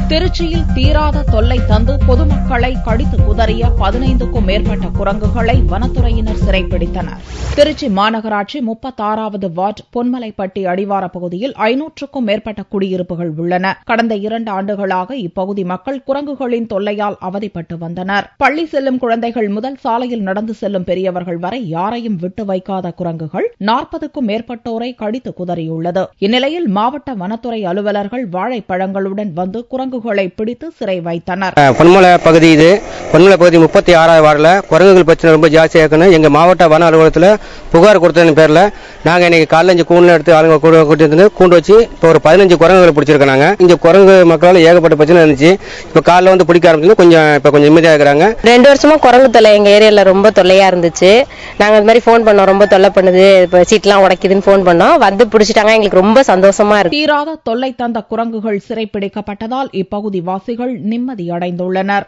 திருச்சியில் தீராத தொல்லை தந்து பொதுமக்களை கடித்து குதறிய 15க்கும் மேற்பட்ட குரங்குகளை வனத்துறையினர் சிறைப்பிடித்தனர். திருச்சி மாநகராட்சி 36வது வார்டு பொன்மலைப்பட்டி அடிவார பகுதியில் 500க்கும் மேற்பட்ட குடியிருப்புகள் உள்ளன. கடந்த 2 ஆண்டுகளாக இப்பகுதி மக்கள் குரங்குகளின் தொல்லையால் அவதிப்பட்டு வந்தனர். பள்ளி செல்லும் குழந்தைகள் முதல் சாலையில் நடந்து செல்லும் பெரியவர்கள் வரை யாரையும் விட்டு வைக்காத குரங்குகள் 40க்கும் மேற்பட்டோரை கடித்து குதறியுள்ளது. இந்நிலையில் மாவட்ட வனத்துறை அலுவலர்கள் வாழைப்பழங்களுடன் வந்து குரங்குகளை பிடித்து சிறை வைத்தனர். பொன்மலை பகுதி 36வது வார்டில் குரங்குகள் பிரச்சனை ரொம்ப ஜாஸ்தியா இருக்குன்னு எங்க மாவட்ட வன அலுவலகத்தில் புகார் கொடுத்ததன் பேர்ல நாங்க இன்னைக்கு காலைல 5 கூண்டு எடுத்து ஆளுங்க கூட்டு கூண்டு வச்சு இப்போ ஒரு 15 குரங்குகளை பிடிச்சிருக்காங்க. இந்த குரங்கு மக்களால் ஏகப்பட்ட பிரச்சனை இருந்துச்சு. இப்ப காலைல வந்து பிடிக்க ஆரம்பிச்சு கொஞ்சம் நிம்மதியா இருக்கிறாங்க. 2 வருஷமா குரங்கு தொல்லை எங்க ஏரியால ரொம்ப தொல்லையா இருந்துச்சு. நாங்க இது மாதிரி போன் பண்ணோம், ரொம்ப தொல்லை பண்ணுது, சீட்லாம் உடைக்குதுன்னு போன் பண்ணோம். வந்து பிடிச்சிட்டாங்க. எங்களுக்கு ரொம்ப சந்தோஷமா இருக்கு. தீராத தொல்லை தந்த குரங்குகள் சிறைப்பிடிக்கப்பட்டதால் இப்பகுதி வாசிகள் நிம்மதியடைந்துள்ளனர்.